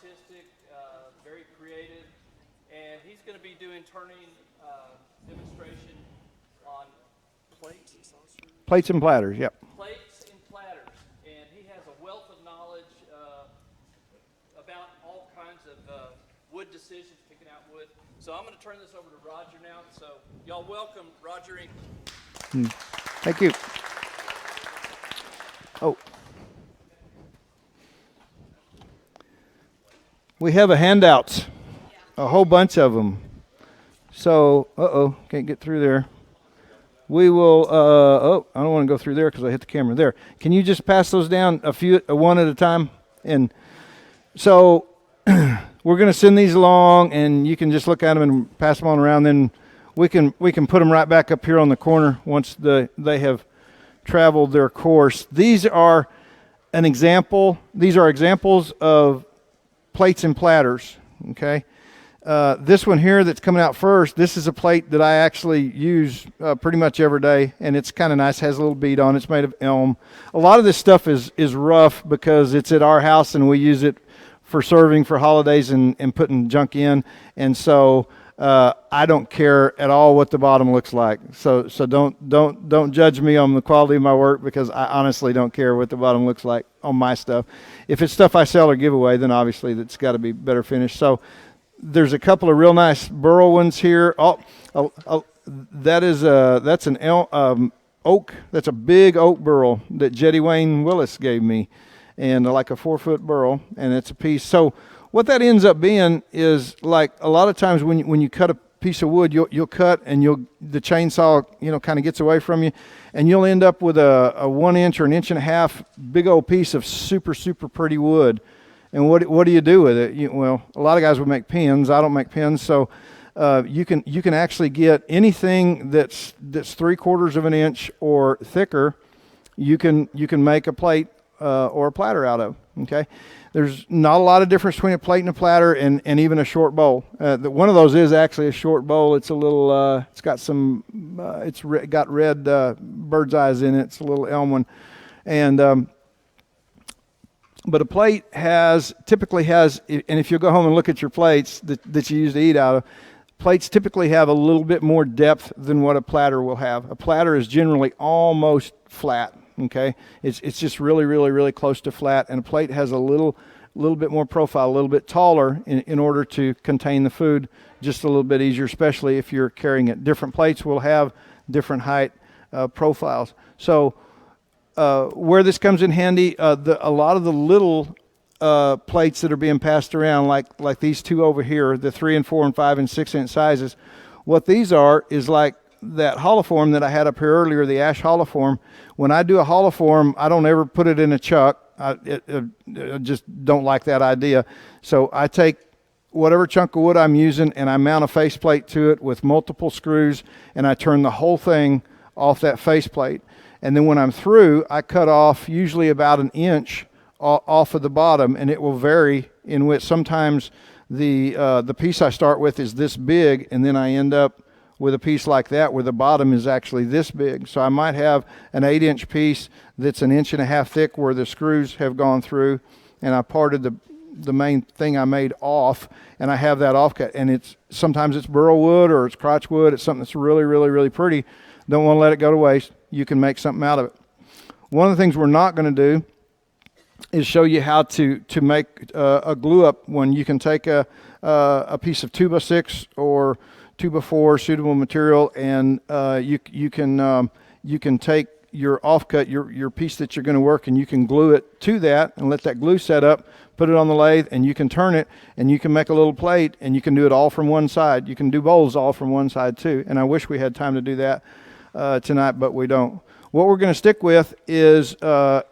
artistic, very creative, and he's going to be doing turning demonstration on plates and saucers. Plates and platters, yep. Plates and platters, and he has a wealth of knowledge about all kinds of wood decisions, picking out wood. So I'm going to turn this over to Roger now. So y'all welcome Roger Inc. Thank you. Oh. We have a handouts, a whole bunch of them. So, can't get through there. We will, I don't want to go through there because I hit the camera there. Can you just pass those down one at a time? And so we're going to send these along, and you can just look at them and pass them on around. Then we can put them right back up here on the corner once they have traveled their course. These are examples of plates and platters, okay? This one here that's coming out first, this is a plate that I actually use pretty much every day, and it's kind of nice, has a little bead on it. It's made of elm. A lot of this stuff is rough because it's at our house and we use it for serving for holidays and putting junk in, and so I don't care at all what the bottom looks like. So don't judge me on the quality of my work, because I honestly don't care what the bottom looks like on my stuff. If it's stuff I sell or give away, then obviously that's got to be better finished. So there's a couple of real nice burl ones here. That's an oak. That's a big oak burl that Jetty Wayne Willis gave me, and like a 4-foot burl, and it's a piece. So what that ends up being is, like, a lot of times when you cut a piece of wood, you'll cut and the chainsaw kind of gets away from you, and you'll end up with a 1 inch or 1.5 inch big old piece of super pretty wood. And what do you do with it? Well, a lot of guys would make pins. I don't make pins, so you can actually get anything that's 3/4 of an inch or thicker. You can make a plate or a platter out of. Okay. There's not a lot of difference between a plate and a platter, and even a short bowl. One of those is actually a short bowl. It's a little, it's got some, got red bird's eyes in it. It's a little elm one. And, but a plate typically has, and if you go home and look at your plates that you use to eat out of, plates typically have a little bit more depth than what a platter will have. A platter is generally almost flat. Okay, it's just really close to flat, and a plate has a little bit more profile, a little bit taller in order to contain the food just a little bit easier, especially if you're carrying it. Different plates will have different height profiles. So where this comes in handy, a lot of the little plates that are being passed around, like these two over here, the 3 and 4 and 5 and 6 inch sizes, what these are is like that holoform that I had up here earlier, the ash holoform. When I do a holoform, I don't ever put it in a chuck. I just don't like that idea. So I take whatever chunk of wood I'm using and I mount a faceplate to it with multiple screws, and I turn the whole thing off that faceplate. And then when I'm through, I cut off usually about 1 inch off of the bottom, and it will vary in which sometimes the piece I start with is this big, and then I end up with a piece like that where the bottom is actually this big. So I might have an 8-inch piece that's 1.5 inches thick where the screws have gone through, and I parted the main thing I made off, and I have that off cut. And sometimes it's burl wood or it's crotch wood. It's something that's really pretty. Don't want to let it go to waste. You can make something out of it. One of the things we're not going to do is show you how to make a glue up one. You can take a piece of 2x6 or 2x4 suitable material, and you can take your offcut, your piece that you're going to work, and you can glue it to that and let that glue set up, put it on the lathe, and you can turn it, and you can make a little plate, and you can do it all from one side. You can do bowls all from one side too, and I wish we had time to do that tonight, but we don't. What we're going to stick with is an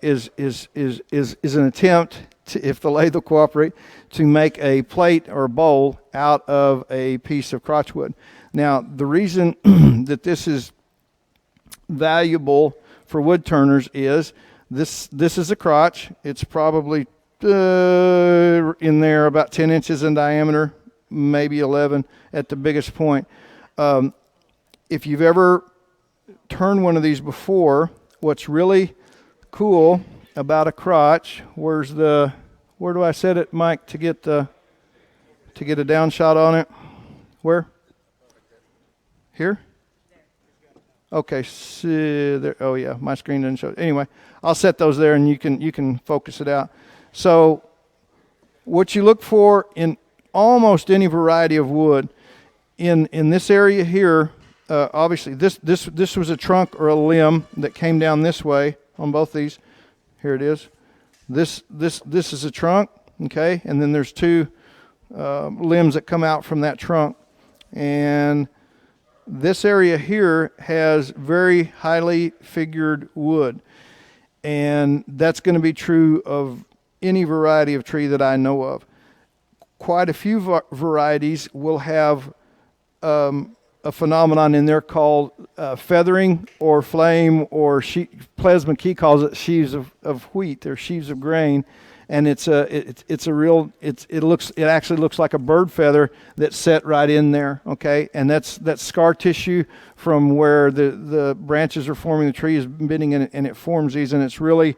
attempt to, if the lathe will cooperate, to make a plate or a bowl out of a piece of crotchwood. Now, the reason that this is valuable for wood turners is this is a crotch. It's probably in there about 10 inches in diameter, maybe 11 at the biggest point. If you've ever turned one of these before, what's really cool about a crotch, where's the Where do I set it, Mike, to get a down shot on it? Where? Here? Okay, see there. Oh yeah, my screen doesn't show. Anyway, I'll set those there, and you can focus it out. So, what you look for in almost any variety of wood, in this area here, obviously this was a trunk or a limb that came down this way on both these. Here it is. This is a trunk, okay, and then there's two limbs that come out from that trunk, and this area here has very highly figured wood, and that's going to be true of any variety of tree that I know of. Quite a few varieties will have a phenomenon in there called feathering or flame, or Plasma Key calls it sheaves of wheat or sheaves of grain, and it actually looks like a bird feather that's set right in there, okay, and that's scar tissue from where the branches are forming, the tree is bending, and it forms these, and it's really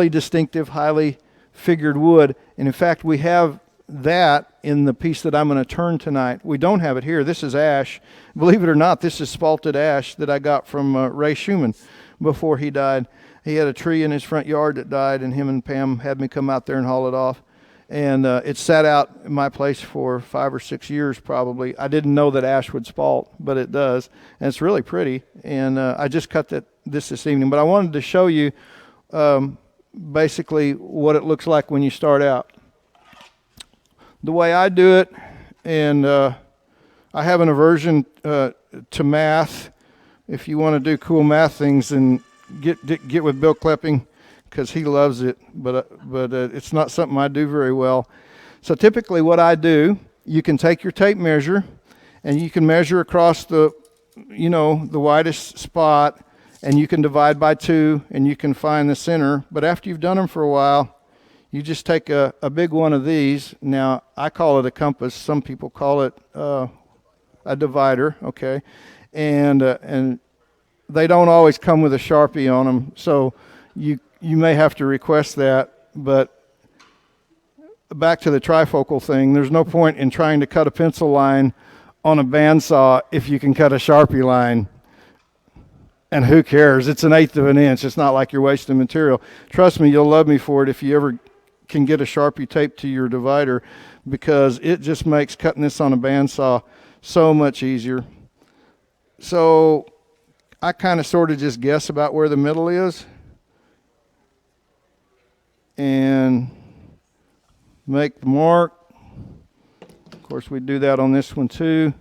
distinctive, highly figured wood. And in fact, we have that in the piece that I'm going to turn tonight. We don't have it here. This is ash. Believe it or not, this is spalted ash that I got from Ray Schumann before he died. He had a tree in his front yard that died, and him and Pam had me come out there and haul it off. And it sat out in my place for 5 or 6 years probably. I didn't know that ash would spalt, but it does. And it's really pretty. And I just cut this evening. But I wanted to show you basically what it looks like when you start out. The way I do it, and I have an aversion to math. If you want to do cool math things, then get with Bill Klepping, because he loves it, but it's not something I do very well. So typically what I do, you can take your tape measure and you can measure across the widest spot, and you can divide by 2 and you can find the center. But after you've done them for a while, you just take a big one of these. Now, I call it a compass. Some people call it a divider, okay? And they don't always come with a Sharpie on them, so you may have to request that. But back to the trifocal thing, there's no point in trying to cut a pencil line on a bandsaw if you can cut a Sharpie line. And who cares? It's 1/8 of an inch. It's not like you're wasting material. Trust me, you'll love me for it if you ever can get a Sharpie taped to your divider, because it just makes cutting this on a bandsaw so much easier. So I kind of sort of just guess about where the middle is and make the mark. Of course, we do that on this one too.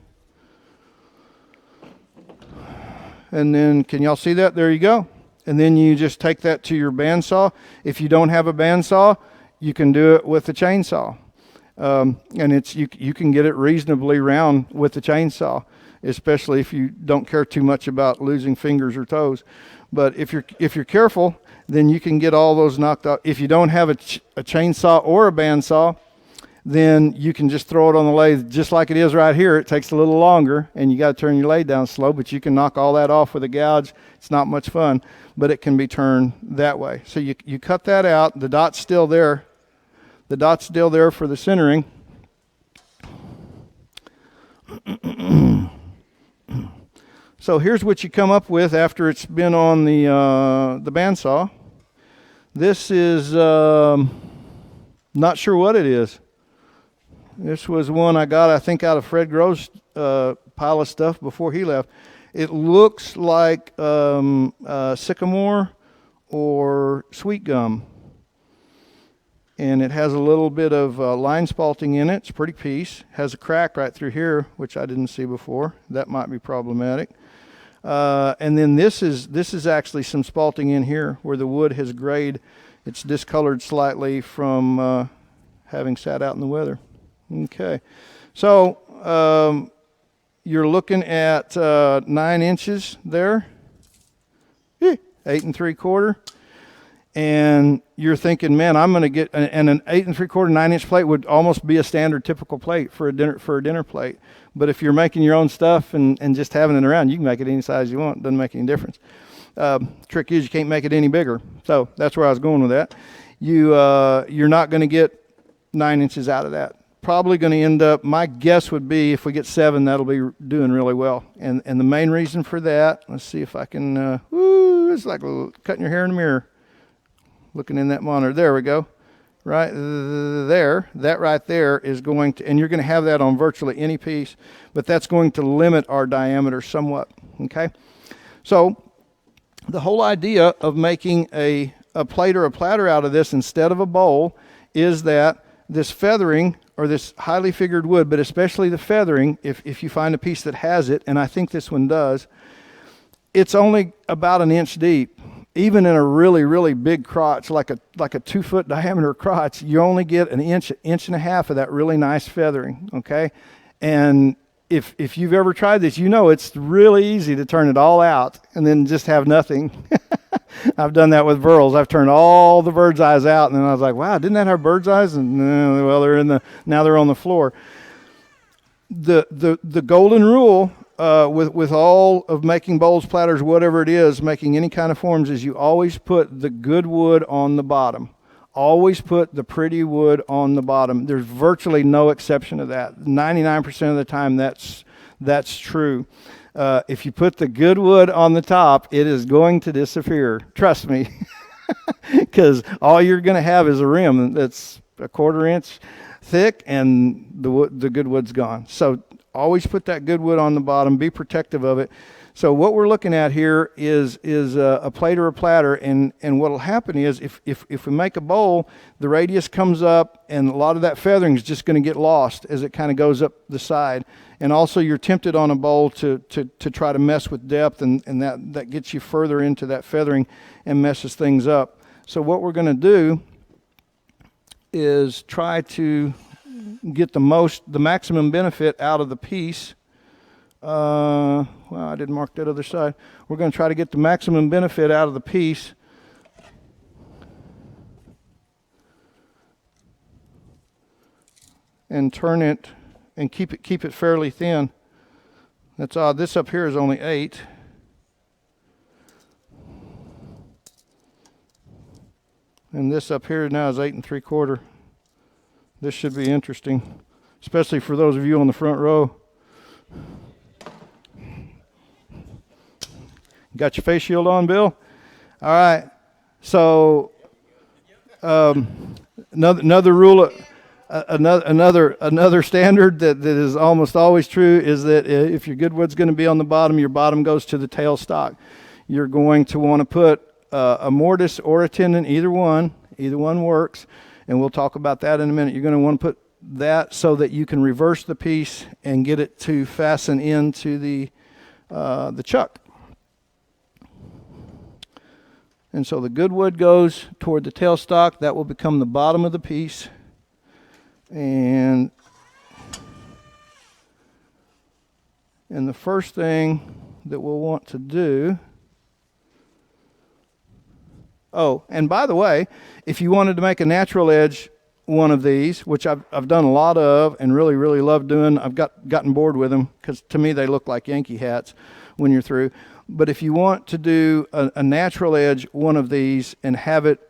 And then, can y'all see that? There you go. And then you just take that to your bandsaw. If you don't have a bandsaw, you can do it with a chainsaw. And you can get it reasonably round with the chainsaw, especially if you don't care too much about losing fingers or toes. But if you're careful, then you can get all those knocked out. If you don't have a chainsaw or a bandsaw, then you can just throw it on the lathe just like it is right here. It takes a little longer, and you got to turn your lathe down slow, but you can knock all that off with a gouge. It's not much fun, but it can be turned that way. So you cut that out. The dot's still there. The dot's still there for the centering. So here's what you come up with after it's been on the bandsaw. This is not sure what it is. This was one I got, I think, out of Fred Grove's pile of stuff before he left. It looks like sycamore or sweet gum. And it has a little bit of line spalting in it. It's a pretty piece. Has a crack right through here, which I didn't see before. That might be problematic. And then this is actually some spalting in here where the wood has grayed. It's discolored slightly from having sat out in the weather. Okay, so you're looking at 9 inches there, 8 3/4, and you're thinking, man, I'm going to get, and an 8 3/4, 9 inch plate would almost be a standard typical plate for a dinner plate. But if you're making your own stuff and just having it around, you can make it any size you want. It doesn't make any difference. Trick is you can't make it any bigger. So that's where I was going with that. you're not going to get 9 inches out of that. Probably going to end up, my guess would be if we get 7, that'll be doing really well. And the main reason for that, let's see if I can, it's like cutting your hair in the mirror, looking in that monitor. There we go. Right there, that right there is going to, and you're going to have that on virtually any piece, but that's going to limit our diameter somewhat, okay? So the whole idea of making a plate or a platter out of this instead of a bowl is that this feathering, or this highly figured wood, but especially the feathering, if you find a piece that has it, and I think this one does, it's only about 1 inch deep. Even in a really, really big crotch, like a 2-foot diameter crotch, you only get an inch and a half of that really nice feathering, okay? And if you've ever tried this, you know it's really easy to turn it all out and then just have nothing. I've done that with burls. I've turned all the bird's eyes out, and then I was like, wow, didn't that have bird's eyes? And well, now they're on the floor. The golden rule with all of making bowls, platters, whatever it is, making any kind of forms, is you always put the good wood on the bottom. Always put the pretty wood on the bottom. There's virtually no exception to that. 99% of the time that's true. If you put the good wood on the top, it is going to disappear. Trust me. Because all you're going to have is a rim that's 1/4 inch thick, and the good wood's gone. So always put that good wood on the bottom. Be protective of it. So what we're looking at here is a plate or a platter, and what will happen is if we make a bowl, the radius comes up, and a lot of that feathering is just going to get lost as it kind of goes up the side. And also you're tempted on a bowl to try to mess with depth, and that gets you further into that feathering and messes things up. So what we're going to do is try to get the maximum benefit out of the piece. Well, I didn't mark that other side. We're going to try to get the maximum benefit out of the piece. And turn it and keep it fairly thin. That's odd. This up here is only 8. And this up here now is 8 3/4. This should be interesting, especially for those of you on the front row. Got your face shield on, Bill? All right. So another rule, another standard that is almost always true is that if your good wood's going to be on the bottom, your bottom goes to the tailstock. You're going to want to put a mortise or a tendon, either one works, and we'll talk about that in a minute. You're going to want to put that so that you can reverse the piece and get it to fasten into the chuck. And so the good wood goes toward the tailstock. That will become the bottom of the piece. And the first thing that we'll want to do, oh, and by the way, if you wanted to make a natural edge one of these, which I've done a lot of and really, really love doing, I've gotten bored with them because to me they look like Yankee hats when you're through. But if you want to do a natural edge one of these and have it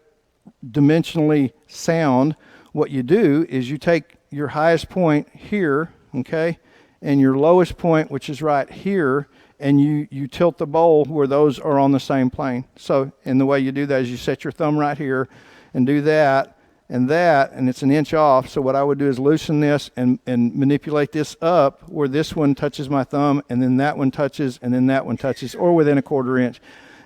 dimensionally sound, what you do is you take your highest point here, okay, and your lowest point, which is right here, and you tilt the bowl where those are on the same plane. So, and the way you do that is you set your thumb right here and do that, and it's 1 inch off. So what I would do is loosen this and manipulate this up where this one touches my thumb, and then that one touches, and then that one touches, or within 1/4 inch.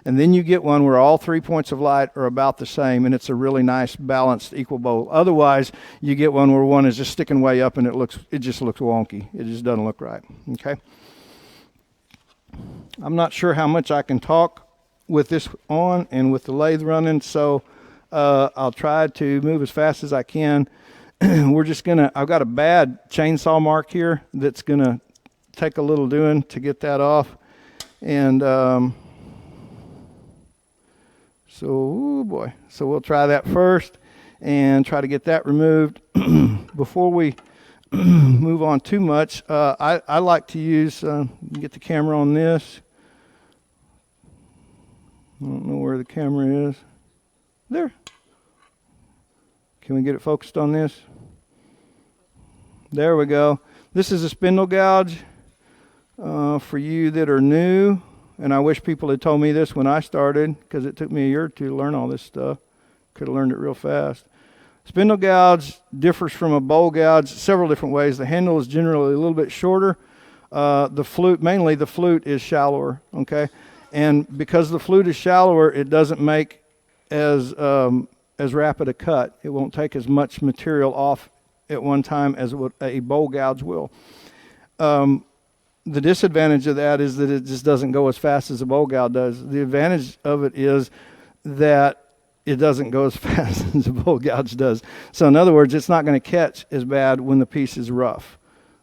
And then you get one where all 3 points of light are about the same, and it's a really nice, balanced, equal bowl. Otherwise, you get one where one is just sticking way up, and it just looks wonky. It just doesn't look right, okay? I'm not sure how much I can talk with this on and with the lathe running, so I'll try to move as fast as I can. I've got a bad chainsaw mark here that's gonna take a little doing to get that off. And so we'll try that first and try to get that removed. Before we move on too much, I like to use, get the camera on this. I don't know where the camera is. There. Can we get it focused on this? There we go. This is a spindle gouge for you that are new. And I wish people had told me this when I started, because it took me a year or two to learn all this stuff. Could have learned it real fast. Spindle gouge differs from a bowl gouge several different ways. The handle is generally a little bit shorter. The flute, mainly the flute, is shallower, okay? And because the flute is shallower, it doesn't make as rapid a cut. It won't take as much material off at one time as what a bowl gouge will. The disadvantage of that is that it just doesn't go as fast as a bowl gouge does. The advantage of it is that it doesn't go as fast as a bowl gouge does. So in other words, it's not going to catch as bad when the piece is rough.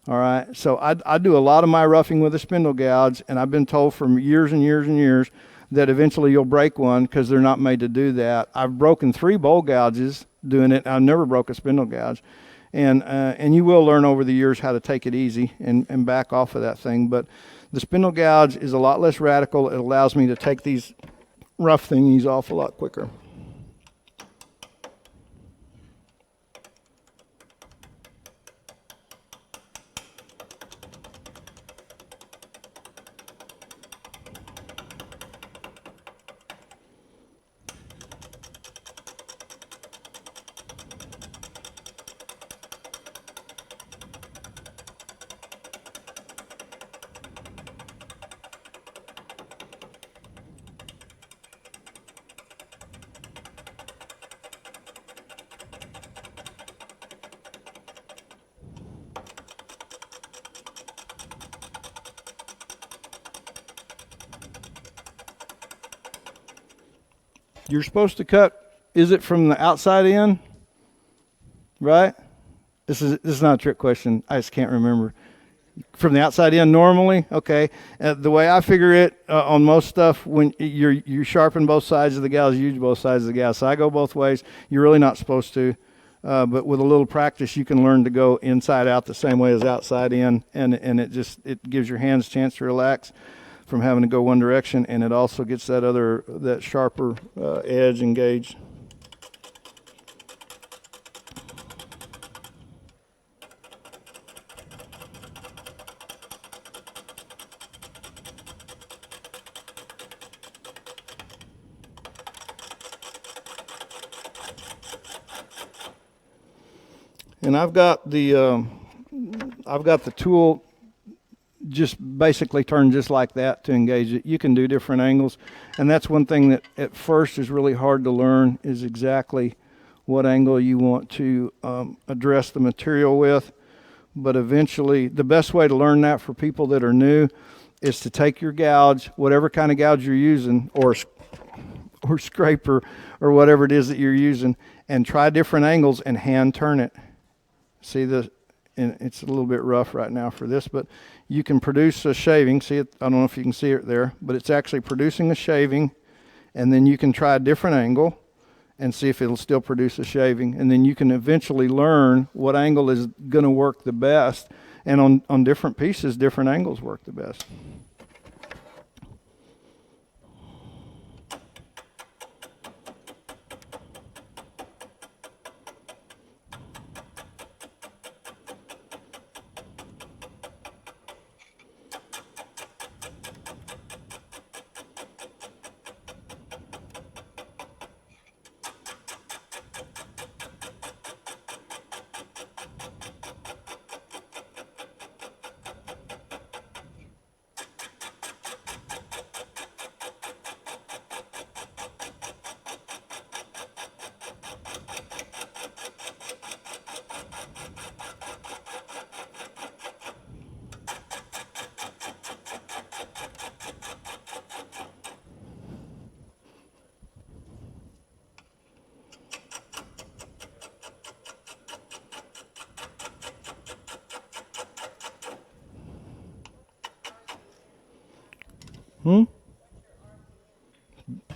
All right. So I do a lot of my roughing with a spindle gouge, and I've been told for years and years and years that eventually you'll break one because they're not made to do that. I've broken 3 bowl gouges doing it. I've never broke a spindle gouge. And you will learn over the years how to take it easy and back off of that thing. But the spindle gouge is a lot less radical. It allows me to take these rough thingies off a lot quicker. You're supposed to cut, is it from the outside in? Right? This is not a trick question. I just can't remember. From the outside in normally? Okay. The way I figure it on most stuff, when you sharpen both sides of the gouge, you use both sides of the gouge. So I go both ways. You're really not supposed to. But with a little practice, you can learn to go inside out the same way as outside in. And it gives your hands a chance to relax from having to go one direction, and it also gets that sharper edge engaged. And I've got the tool just basically turned just like that to engage it. You can do different angles, and that's one thing that at first is really hard to learn, is exactly what angle you want to address the material with. But eventually, the best way to learn that for people that are new is to take your gouge, whatever kind of gouge you're using, or scraper, or whatever it is that you're using, and try different angles and hand turn it. See, and it's a little bit rough right now for this, but you can produce a shaving. See it? I don't know if you can see it there, but it's actually producing a shaving, and then you can try a different angle and see if it'll still produce a shaving, and then you can eventually learn what angle is going to work the best, and on different pieces, different angles work the best.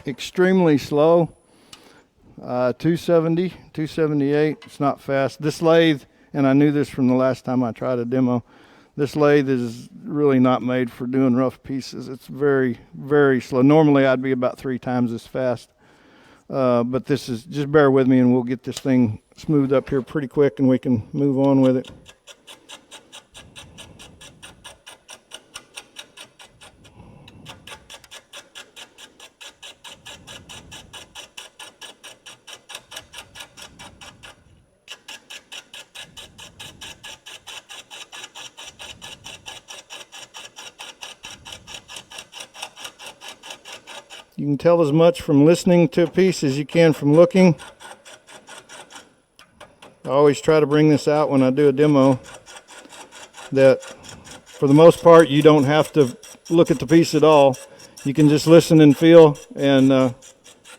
Extremely slow. 270, 278. It's not fast. This lathe, and I knew this from the last time I tried a demo, this lathe is really not made for doing rough pieces. It's very, very slow. Normally I'd be about 3 times as fast. But this is, just bear with me and we'll get this thing smoothed up here pretty quick and we can move on with it. You can tell as much from listening to a piece as you can from looking. I always try to bring this out when I do a demo, that for the most part you don't have to look at the piece at all. You can just listen and feel, and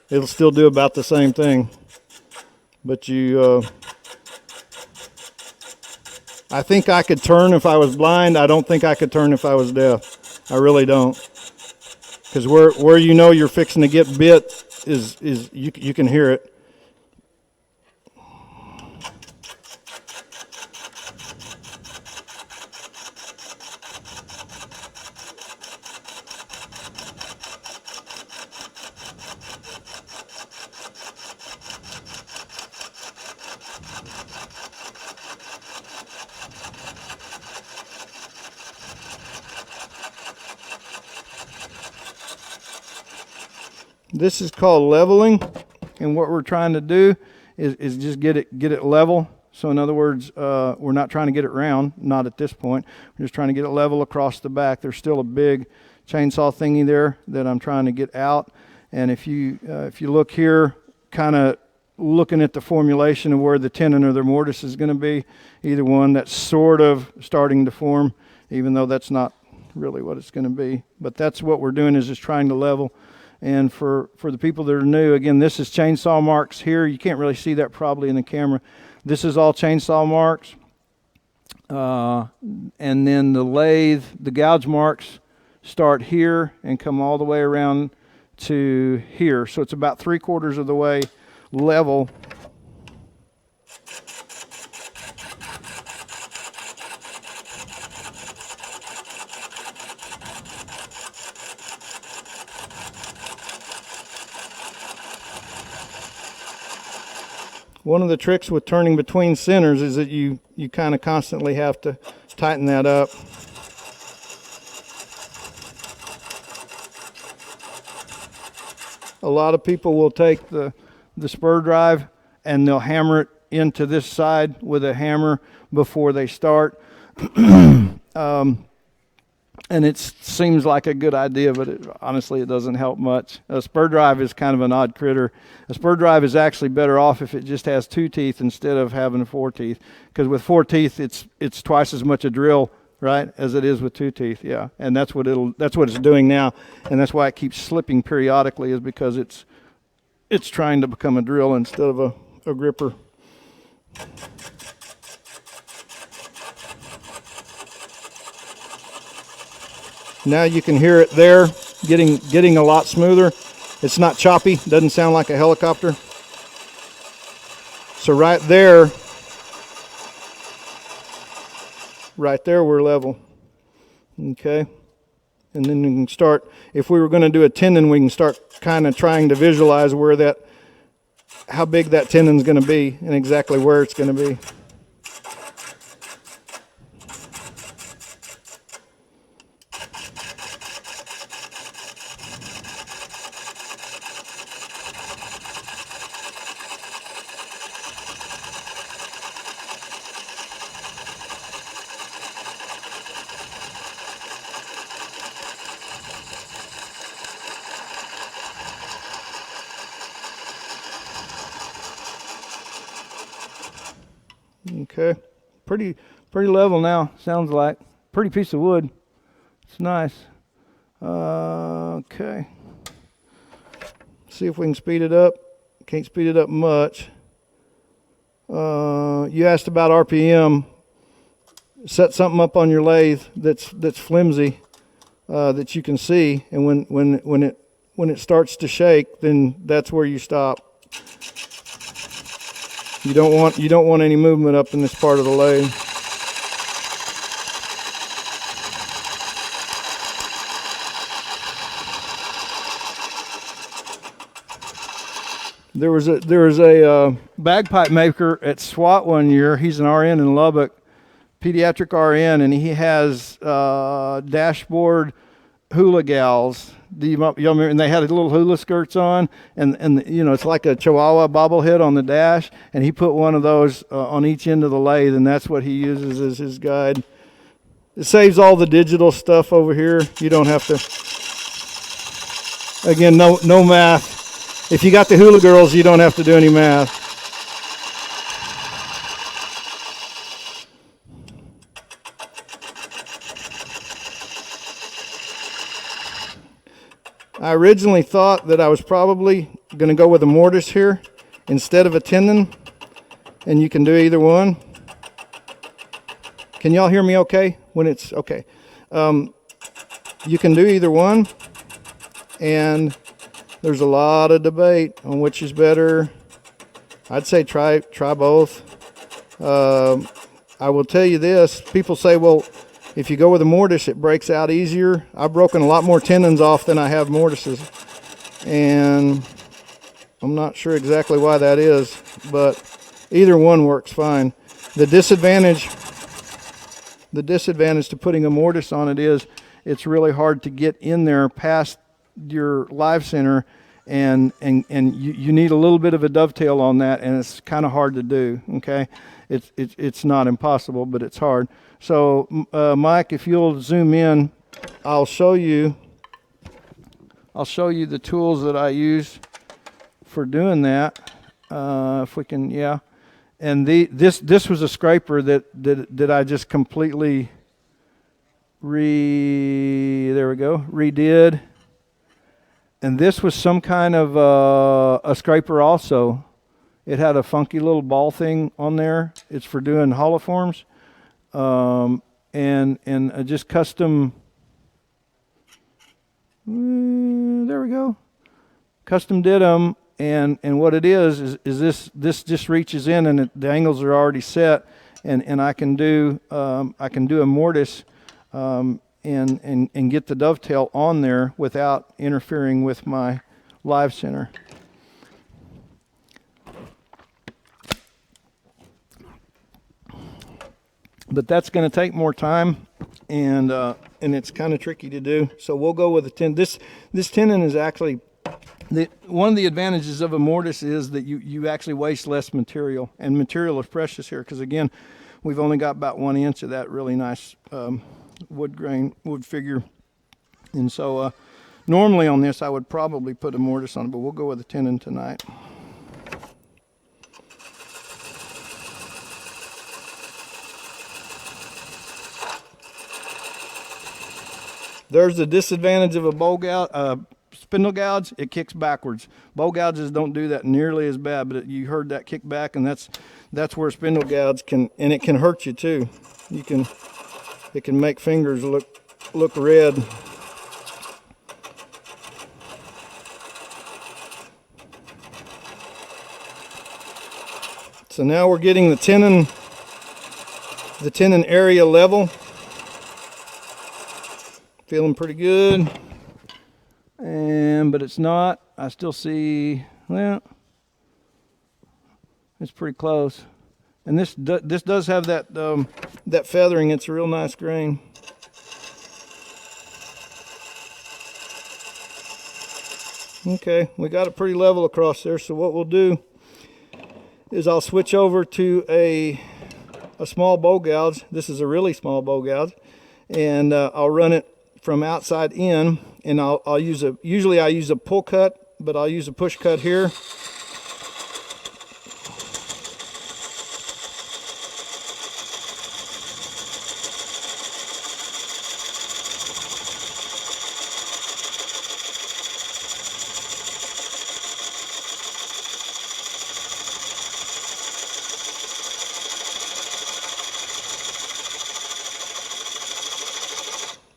it'll still do about the same thing. But I think I could turn if I was blind. I don't think I could turn if I was deaf. I really don't. Because where you know you're fixing to get bit is you can hear it. This is called leveling, and what we're trying to do is just get it level. So in other words, we're not trying to get it round, not at this point. We're just trying to get it level across the back. There's still a big chainsaw thingy there that I'm trying to get out. And if you look here, kind of looking at the formulation of where the tenon or the mortise is going to be, either one, that's sort of starting to form, even though that's not really what it's going to be. But that's what we're doing, is just trying to level. And for the people that are new, again, this is chainsaw marks here. You can't really see that probably in the camera. This is all chainsaw marks. And then the lathe, the gouge marks start here and come all the way around to here. So it's about 3/4 of the way level. One of the tricks with turning between centers is that you kind of constantly have to tighten that up. A lot of people will take the spur drive and they'll hammer it into this side with a hammer before they start. And it seems like a good idea, but honestly it doesn't help much. A spur drive is kind of an odd critter. A spur drive is actually better off if it just has 2 teeth instead of having 4 teeth. Because with 4 teeth, it's twice as much a drill, right, as it is with 2 teeth. Yeah, and that's what it's doing now, and that's why it keeps slipping periodically, is because it's trying to become a drill instead of a gripper. Now you can hear it there, getting a lot smoother. It's not choppy, doesn't sound like a helicopter. So right there we're level. Okay. And then we can start, if we were going to do a tenon, we can start kind of trying to visualize how big that tenon's going to be and exactly where it's going to be. Okay, pretty level now, sounds like. Pretty piece of wood. It's nice. Okay. See if we can speed it up. Can't speed it up much. You asked about RPM. Set something up on your lathe that's flimsy, that you can see, and when it starts to shake, then that's where you stop. You don't want any movement up in this part of the lathe. There was a bagpipe maker at SWAT one year. He's an RN in Lubbock, pediatric RN, and he has dashboard hula gals. Do you remember? And they had little hula skirts on, and you know, it's like a Chihuahua bobblehead on the dash. And he put one of those on each end of the lathe, and that's what he uses as his guide. It saves all the digital stuff over here. You don't have to. Again, no math. If you got the hula girls, you don't have to do any math. I originally thought that I was probably going to go with a mortise here instead of a tendon, and you can do either one. Can y'all hear me okay? When it's okay. You can do either one, and there's a lot of debate on which is better. I'd say try both. I will tell you this. People say, well, if you go with a mortise, it breaks out easier. I've broken a lot more tendons off than I have mortises. And I'm not sure exactly why that is, but either one works fine. The disadvantage to putting a mortise on it is it's really hard to get in there past your live center, and you need a little bit of a dovetail on that, and it's kind of hard to do. Okay, it's not impossible, but it's hard. So Mike, if you'll zoom in, I'll show you the tools that I use for doing that. If we can, yeah. And this was a scraper that I just completely redid. And this was some kind of a scraper also. It had a funky little ball thing on there. It's for doing holoforms. And just custom, there we go. Custom did them. And what it is this just reaches in, and the angles are already set, and I can do a mortise and get the dovetail on there without interfering with my live center. But that's going to take more time, and it's kind of tricky to do. So we'll go with a tendon. This tendon is actually one of the advantages of a mortise is that you actually waste less material, and material is precious here because, again, we've only got about 1 inch of that really nice wood figure. And so normally on this I would probably put a mortise on it, but we'll go with a tendon tonight. There's the disadvantage of a bow gouge. Spindle gouge, it kicks backwards. Bow gouges don't do that nearly as bad, but you heard that kick back, and that's where spindle gouge can, and it can hurt you too. It can make fingers look red. So now we're getting the tenon area level. Feeling pretty good. But it's not. I still see, well, it's pretty close. And this does have that feathering. It's a real nice grain. Okay, we got it pretty level across there. So what we'll do is I'll switch over to a small bow gouge. This is a really small bow gouge, and I'll run it from outside in, and I'll use usually I use a pull cut, but I'll use a push cut here.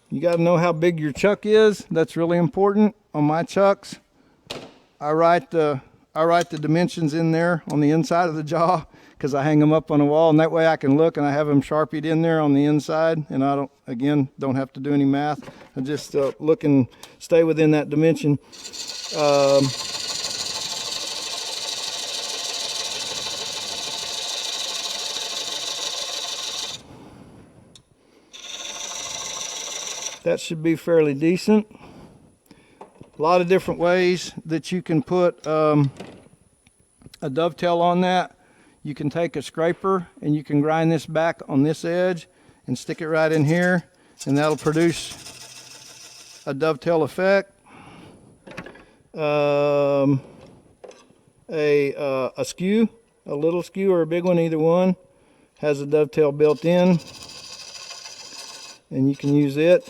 You got to know how big your chuck is. That's really important. On my chucks, I write the dimensions in there on the inside of the jaw because I hang them up on a wall, and that way I can look, and I have them sharpied in there on the inside, and I don't have to do any math. I just look and stay within that dimension. That should be fairly decent. A lot of different ways that you can put a dovetail on that. You can take a scraper and you can grind this back on this edge and stick it right in here, and that'll produce a dovetail effect. A skew, a little skew or a big one, either one, has a dovetail built in, and you can use it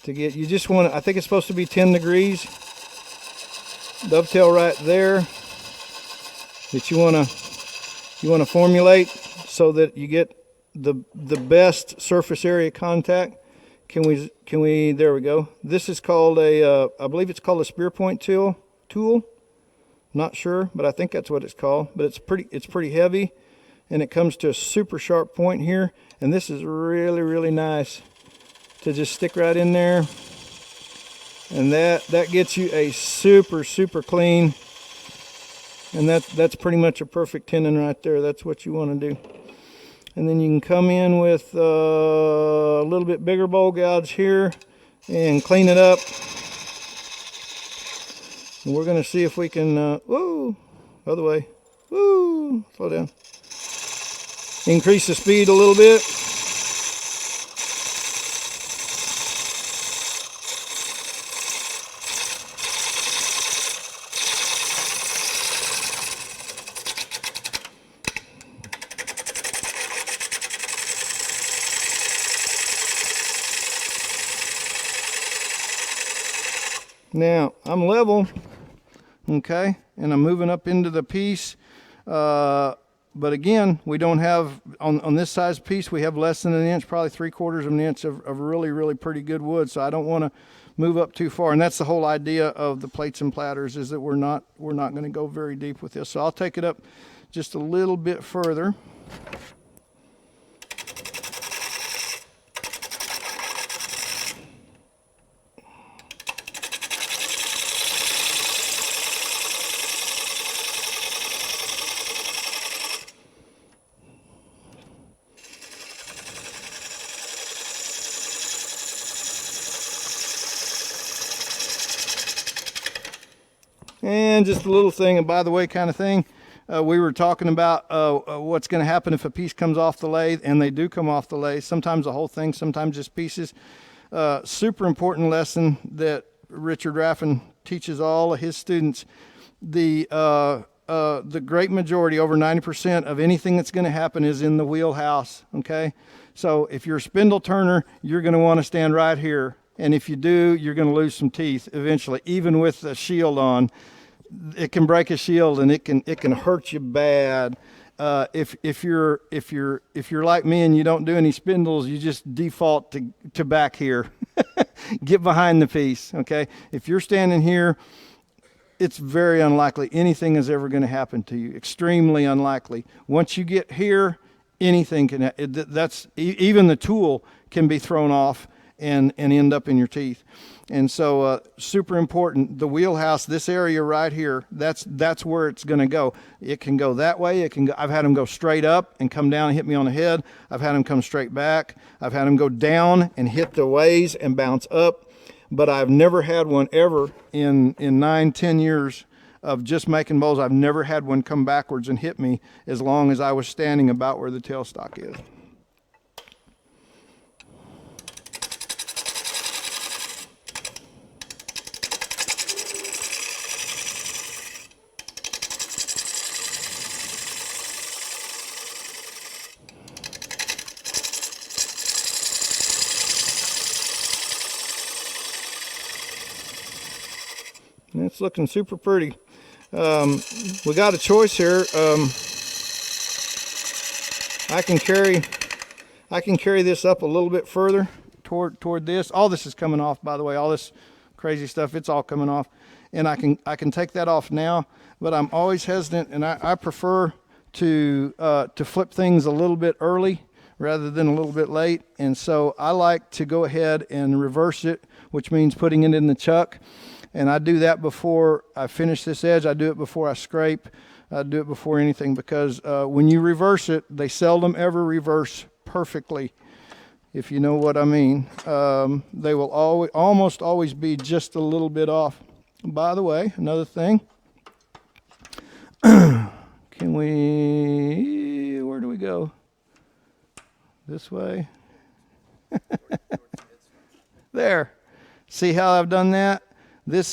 to get, you just want to, I think it's supposed to be 10 degrees dovetail right there that you want to formulate so that you get the best surface area contact. Can we there we go. This is called a I believe it's called a spear point tool. Not sure, but I think that's what it's called. But it's pretty heavy, and it comes to a super sharp point here, and this is really nice to just stick right in there, and that gets you a super clean, and that's pretty much a perfect tenon right there. That's what you want to do. And then you can come in with a little bit bigger bowl gouge here and clean it up. And we're going to see if we can, whoa, other way, woo, slow down. Increase the speed a little bit. Now I'm level, okay, and I'm moving up into the piece, but again, we don't have, on this size piece, we have less than an inch, probably 3/4 of an inch of really pretty good wood, so I don't want to move up too far. And that's the whole idea of the plates and platters, is that we're not going to go very deep with this. So I'll take it up just a little bit further. And just a little thing, and by the way kind of thing, we were talking about what's going to happen if a piece comes off the lathe, and they do come off the lathe, sometimes the whole thing, sometimes just pieces. Super important lesson that Richard Raffin teaches all of his students. The great majority, over 90% of anything that's going to happen is in the wheelhouse, okay? So if you're a spindle turner, you're going to want to stand right here. And if you do, you're going to lose some teeth eventually, even with a shield on. It can break a shield, and it can hurt you bad. If you're like me and you don't do any spindles, you just default to back here. Get behind the piece, okay? If you're standing here, it's very unlikely anything is ever going to happen to you. Extremely unlikely. Once you get here, anything can. Even the tool can be thrown off and end up in your teeth. And so super important, the wheelhouse, this area right here, that's where it's going to go. It can go that way. It can go, I've had them go straight up and come down and hit me on the head. I've had them come straight back. I've had them go down and hit the ways and bounce up. But I've never had one ever in 9-10 years of just making bowls. I've never had one come backwards and hit me as long as I was standing about where the tailstock is. It's looking super pretty. We got a choice here. I can carry this up a little bit further toward this. All this is coming off, by the way. All this crazy stuff, it's all coming off, and I can take that off now. But I'm always hesitant, and I prefer to flip things a little bit early rather than a little bit late. And so I like to go ahead and reverse it, which means putting it in the chuck. And I do that before I finish this edge. I do it before I scrape. I do it before anything, because when you reverse it, they seldom ever reverse perfectly. if you know what I mean. They will almost always be just a little bit off. By the way, another thing. Can we, where do we go? This way? There. See how I've done that? This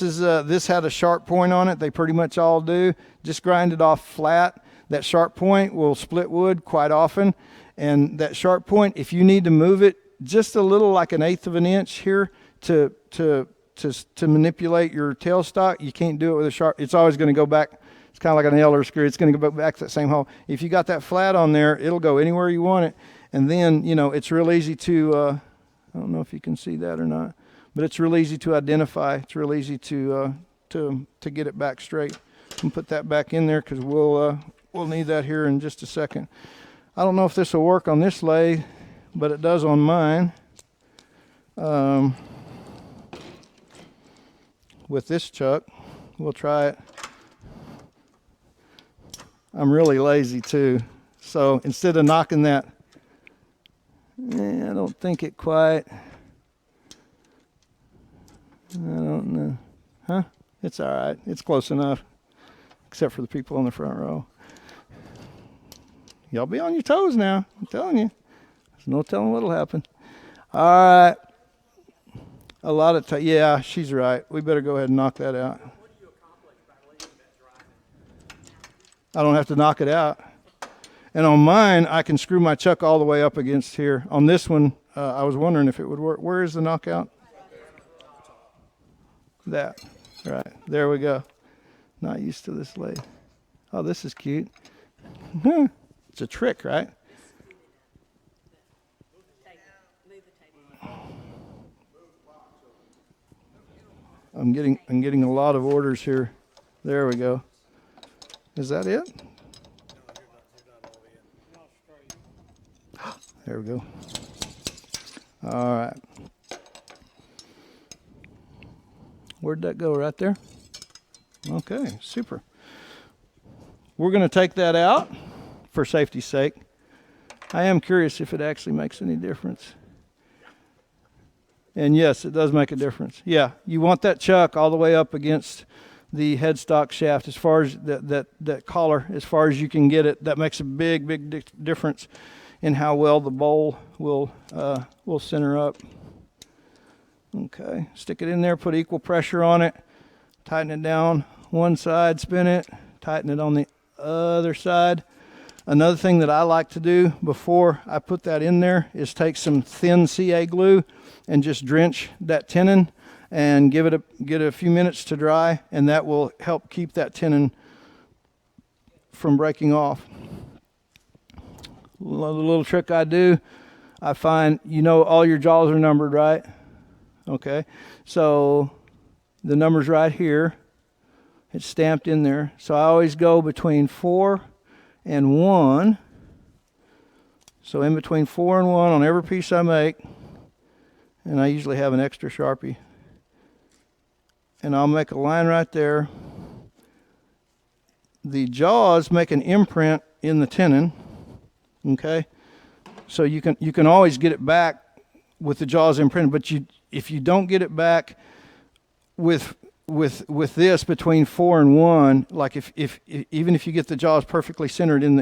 had a sharp point on it. They pretty much all do. Just grind it off flat. That sharp point will split wood quite often. And that sharp point, if you need to move it just a little, like 1/8 of an inch here to manipulate your tailstock, you can't do it with a sharp. It's always going to go back. It's kind of like a nail or a screw. It's going to go back to that same hole. If you got that flat on there, it'll go anywhere you want it. And then, you know, it's real easy to, I don't know if you can see that or not, but it's real easy to identify. It's real easy to get it back straight. And put that back in there because we'll need that here in just a second. I don't know if this will work on this lathe, but it does on mine. With this chuck, we'll try it. I'm really lazy too, so instead of knocking that, I don't think it quite. I don't know. Huh? It's all right. It's close enough, except for the people on the front row. Y'all be on your toes now. I'm telling you. There's no telling what'll happen. All right. A lot of time. Yeah, she's right. We better go ahead and knock that out. What do you accomplish by leaving that driving? I don't have to knock it out. And on mine, I can screw my chuck all the way up against here. On this one, I was wondering if it would work. Where is the knockout? That. Right. There we go. Not used to this lathe. Oh, this is cute. It's a trick, right? I'm getting a lot of orders here. There we go. Is that it? There we go. All right. Where'd that go? Right there? Okay, super. We're going to take that out for safety's sake. I am curious if it actually makes any difference. And yes, it does make a difference. Yeah, you want that chuck all the way up against the headstock shaft as far as that collar, as far as you can get it. That makes a big difference in how well the bowl will center up. Okay, stick it in there, put equal pressure on it, tighten it down one side, spin it, tighten it on the other side. Another thing that I like to do before I put that in there is take some thin CA glue and just drench that tenon and get it a few minutes to dry, and that will help keep that tenon from breaking off. Another little trick I do, I find, you know, all your jaws are numbered, right? Okay, so the number's right here. It's stamped in there. So I always go between 4 and 1. So in between 4 and 1 on every piece I make. And I usually have an extra Sharpie. And I'll make a line right there. The jaws make an imprint in the tenon. Okay? So you can always get it back with the jaws imprinted, but if you don't get it back with this between 4 and 1, like if even if you get the jaws perfectly centered in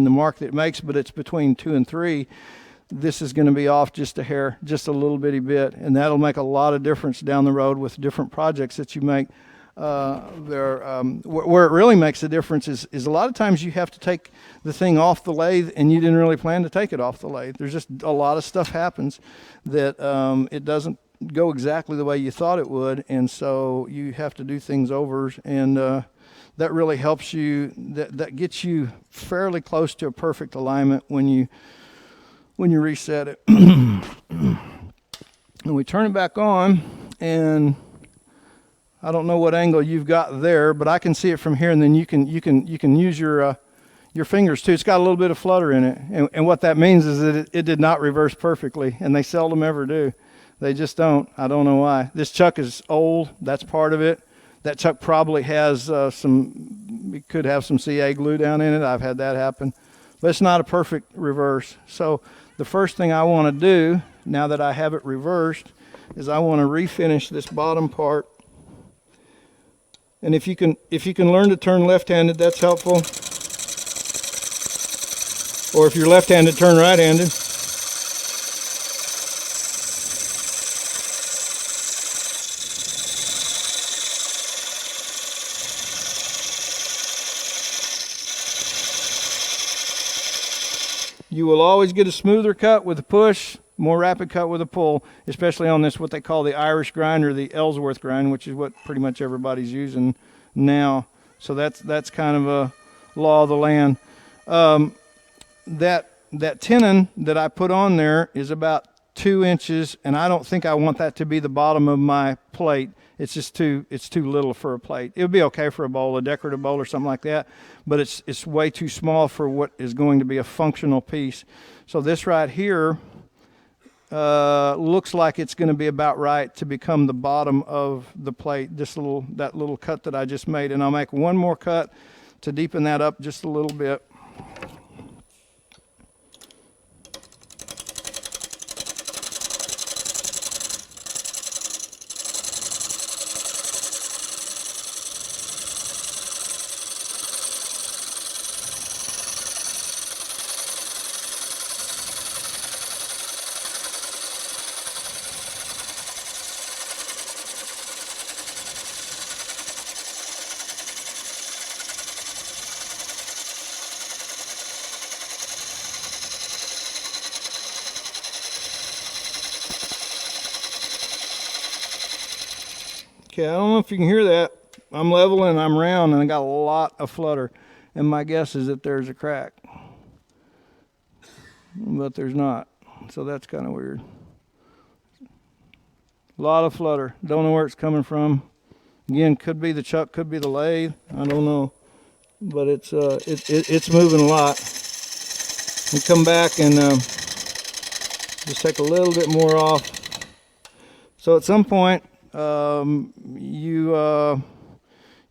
the mark that it makes, but it's between 2 and 3, this is going to be off just a hair, just a little bitty bit, and that'll make a lot of difference down the road with different projects that you make. Where it really makes a difference is a lot of times you have to take the thing off the lathe and you didn't really plan to take it off the lathe. There's just a lot of stuff happens that it doesn't go exactly the way you thought it would, and so you have to do things over, and that really helps you. That gets you fairly close to a perfect alignment when you reset it. And we turn it back on, and I don't know what angle you've got there, but I can see it from here, and then you can use your fingers too. It's got a little bit of flutter in it, and what that means is that it did not reverse perfectly, and they seldom ever do. They just don't. I don't know why. This chuck is old. That's part of it. That chuck probably has it could have some CA glue down in it. I've had that happen, but it's not a perfect reverse. So the first thing I want to do now that I have it reversed, is I want to refinish this bottom part. And if you can learn to turn left-handed, that's helpful. Or if you're left-handed, turn right-handed. You will always get a smoother cut with a push, more rapid cut with a pull, especially on this, what they call the Irish grind or the Ellsworth grind, which is what pretty much everybody's using now. So that's kind of a law of the land. That tenon that I put on there is about 2 inches, and I don't think I want that to be the bottom of my plate. It's just too little for a plate. It would be okay for a bowl, a decorative bowl or something like that, but it's way too small for what is going to be a functional piece. So this right here looks like it's going to be about right to become the bottom of the plate, that little cut that I just made. And I'll make one more cut to deepen that up just a little bit. Okay, I don't know if you can hear that. I'm leveling, I'm round, and I got a lot of flutter. And my guess is that there's a crack. But there's not. So that's kind of weird. A lot of flutter. Don't know where it's coming from. Again, could be the chuck, could be the lathe. I don't know. But it's moving a lot. We come back and just take a little bit more off. So at some point,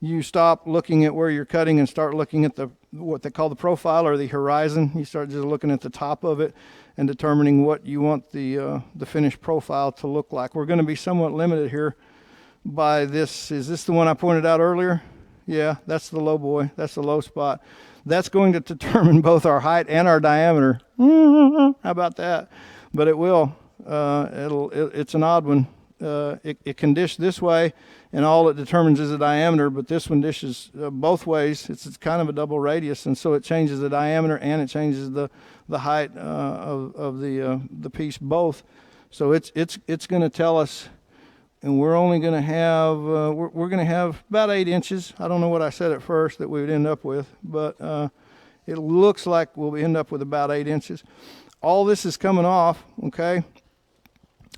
you stop looking at where you're cutting and start looking at what they call the profile or the horizon. You start just looking at the top of it and determining what you want the finished profile to look like. We're going to be somewhat limited here by this. Is this the one I pointed out earlier? Yeah, that's the low boy. That's the low spot. That's going to determine both our height and our diameter. How about that? But it will. It's an odd one. It can dish this way, and all it determines is the diameter, but this one dishes both ways. It's kind of a double radius, and so it changes the diameter and it changes the height of the piece both. So it's going to tell us, and we're only going to have we're going to have about 8 inches. I don't know what I said at first that we would end up with, but it looks like we'll end up with about 8 inches. All this is coming off, okay?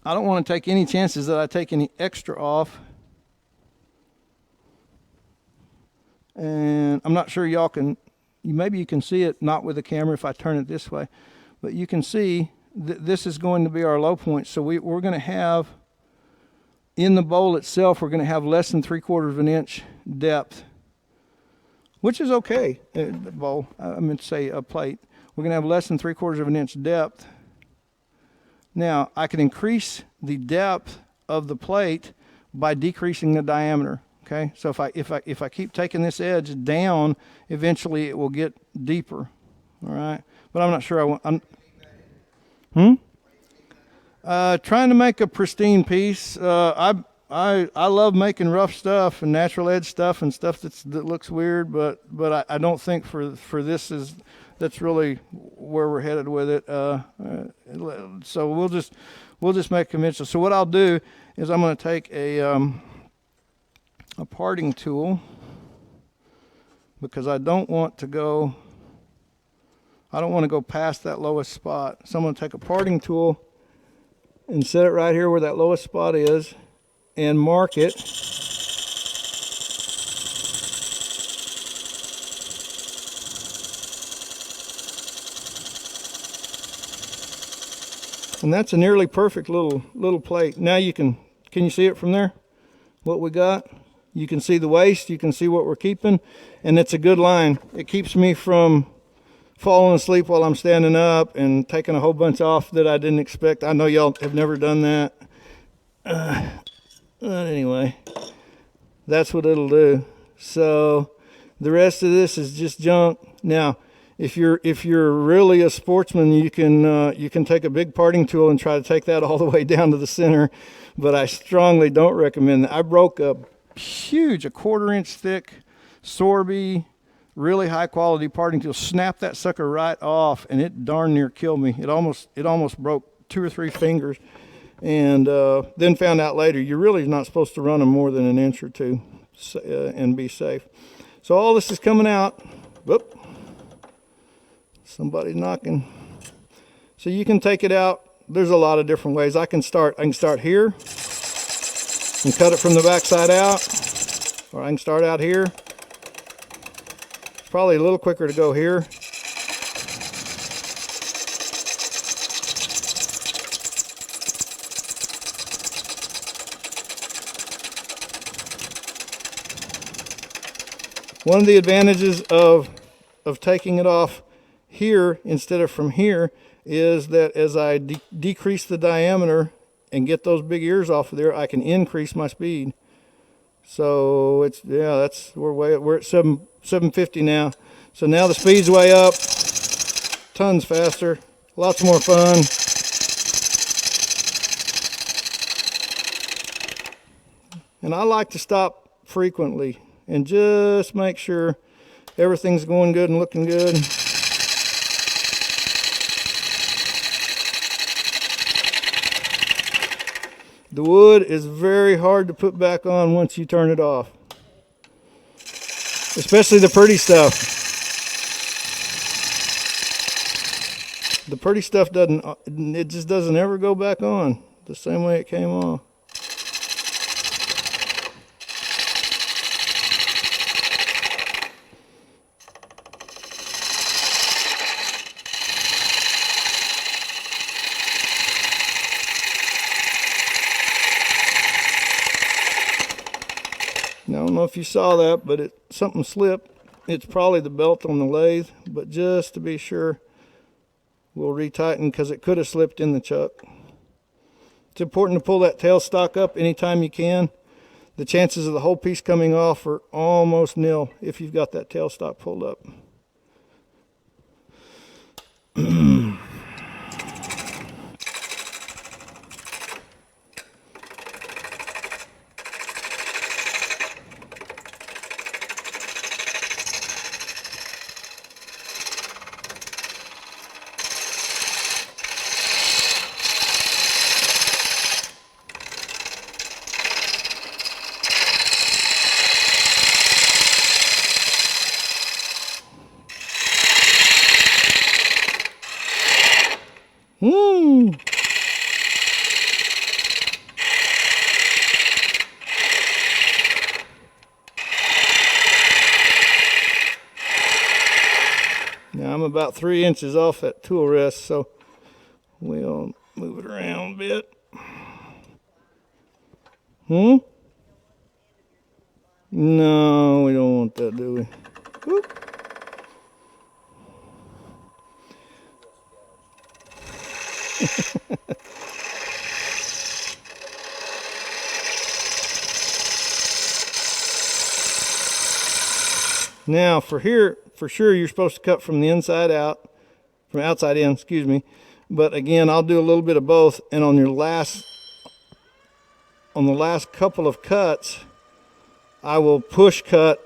I don't want to take any chances that I take any extra off. And I'm not sure y'all can, maybe you can see it not with the camera if I turn it this way, but you can see that this is going to be our low point. So we're going to have, in the bowl itself, we're going to have less than 3/4 of an inch depth, which is okay. The bowl, I meant to say a plate. We're going to have less than 3/4 of an inch depth. Now, I can increase the depth of the plate by decreasing the diameter, okay? So if I keep taking this edge down, eventually it will get deeper, all right? But I'm not sure I want, trying to make a pristine piece. I love making rough stuff and natural edge stuff and stuff that looks weird, but I don't think for this that's really where we're headed with it. So we'll just make conventional. So what I'll do is I'm going to take a parting tool, because I don't want to go past that lowest spot. So I'm going to take a parting tool and set it right here where that lowest spot is and mark it. And that's a nearly perfect little plate. Now can you see it from there? What we got? You can see the waste, you can see what we're keeping, and it's a good line. It keeps me from falling asleep while I'm standing up and taking a whole bunch off that I didn't expect. I know y'all have never done that. But anyway, that's what it'll do. So the rest of this is just junk. Now, if you're really a sportsman, you can take a big parting tool and try to take that all the way down to the center, but I strongly don't recommend that. I broke a huge, a 1/4 inch thick Sorby, really high quality parting tool, snapped that sucker right off, and it darn near killed me. It almost broke 2 or 3 fingers, and then found out later you're really not supposed to run them more than an inch or two and be safe. So all this is coming out. Whoop. Somebody's knocking. So you can take it out. There's a lot of different ways. I can start here and cut it from the back side out, or I can start out here. It's probably a little quicker to go here. One of the advantages of taking it off here instead of from here is that as I decrease the diameter and get those big ears off of there, I can increase my speed. So it's, yeah, that's, we're at 750 now. So now the speed's way up, tons faster, lots more fun. And I like to stop frequently and just make sure everything's going good and looking good. The wood is very hard to put back on once you turn it off, especially the pretty stuff. The pretty stuff it just doesn't ever go back on the same way it came off. Now, I don't know if you saw that, but something slipped. It's probably the belt on the lathe, but just to be sure, we'll retighten because it could have slipped in the chuck. It's important to pull that tailstock up anytime you can. The chances of the whole piece coming off are almost nil if you've got that tailstock pulled up. Now I'm about 3 inches off that tool rest, so we'll move it around a bit. No, we don't want that, do we? Whoop. Now for here, for sure you're supposed to cut from the inside out, from outside in, excuse me. But again, I'll do a little bit of both, and on the last couple of cuts, I will push cut.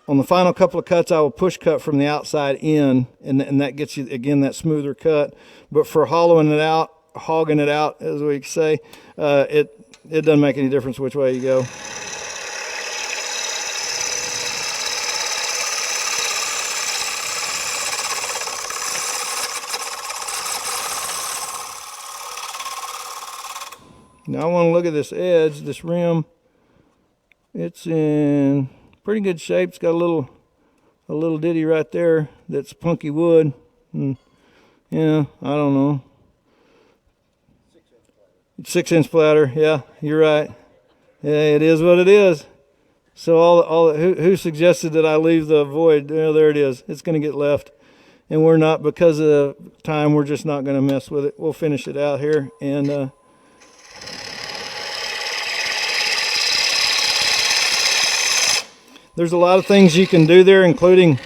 On the final couple of cuts, I will push cut from the outside in, and that gets you, again, that smoother cut. But for hollowing it out, hogging it out, as we say, it doesn't make any difference which way you go. Now I want to look at this edge, this rim. It's in pretty good shape. It's got a little ditty right there that's punky wood. Yeah, I don't know. 6-inch platter. Yeah, you're right. Yeah, it is what it is. So who suggested that I leave the void? There it is. It's going to get left. and we're not, because of time, we're just not going to mess with it. We'll finish it out here, and there's a lot of things you can do there, including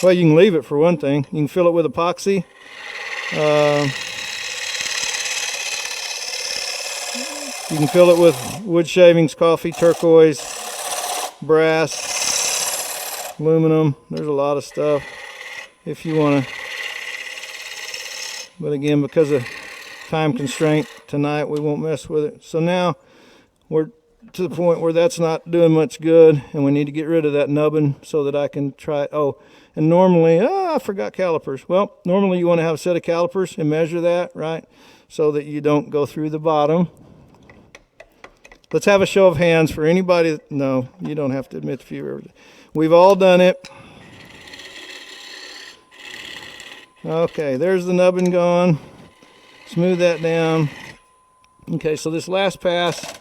well, you can leave it for one thing. You can fill it with epoxy. You can fill it with wood shavings, coffee, turquoise, brass, aluminum. There's a lot of stuff if you want to. But again, because of time constraint tonight, we won't mess with it. So now we're to the point where that's not doing much good, and we need to get rid of that nubbin so that I can try. Oh, and normally, I forgot calipers. Well, normally you want to have a set of calipers and measure that, right? So that you don't go through the bottom. Let's have a show of hands for anybody. No, you don't have to admit if you've ever. We've all done it. Okay, there's the nubbin gone. Smooth that down. Okay, so this last pass.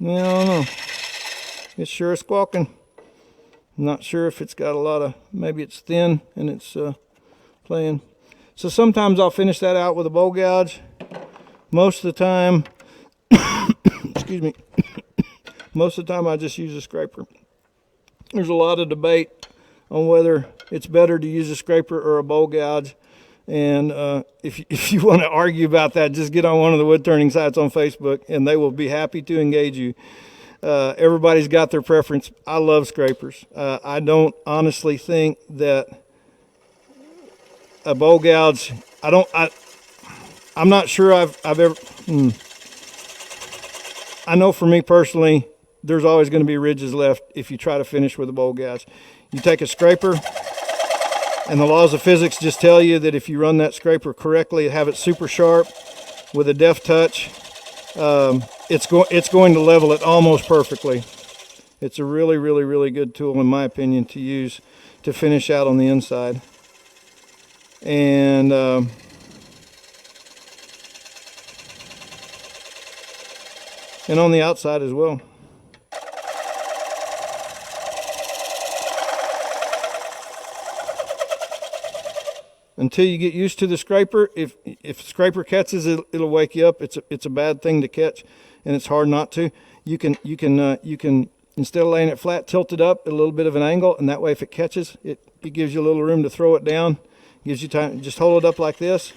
Yeah, I don't know. It's sure is squawking. I'm not sure if it's got a lot of, maybe it's thin and it's playing. So sometimes I'll finish that out with a bowl gouge. Most of the time, excuse me, most of the time I just use a scraper. There's a lot of debate on whether it's better to use a scraper or a bowl gouge. And if you want to argue about that, just get on one of the wood turning sites on Facebook, and they will be happy to engage you. Everybody's got their preference. I love scrapers. I don't honestly think that a bowl gouge. I'm not sure I've ever. I know for me personally, there's always going to be ridges left if you try to finish with a bowl gouge. You take a scraper. And the laws of physics just tell you that if you run that scraper correctly, have it super sharp with a deft touch, it's going to level it almost perfectly. It's a really, really, really good tool, in my opinion, to use to finish out on the inside. And on the outside as well. Until you get used to the scraper, if the scraper catches it, it'll wake you up. It's a bad thing to catch, and it's hard not to. You can instead of laying it flat, tilt it up at a little bit of an angle, and that way if it catches, it gives you a little room to throw it down. Gives you time. Just hold it up like this,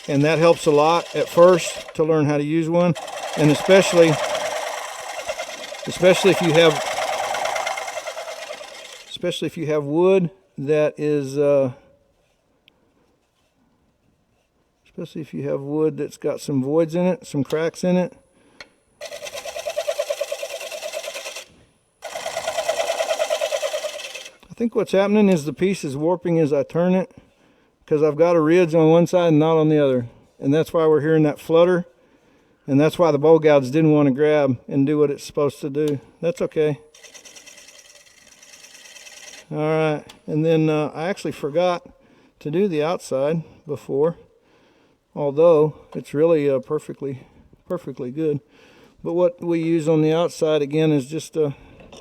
and that helps a lot at first to learn how to use one, and especially if you have wood that is. Especially if you have wood that's got some voids in it, some cracks in it. I think what's happening is the piece is warping as I turn it, because I've got a ridge on one side and not on the other. And that's why we're hearing that flutter. And that's why the bowl gouge didn't want to grab and do what it's supposed to do. That's okay. All right, and then I actually forgot to do the outside before. Although it's really perfectly good, but what we use on the outside again is just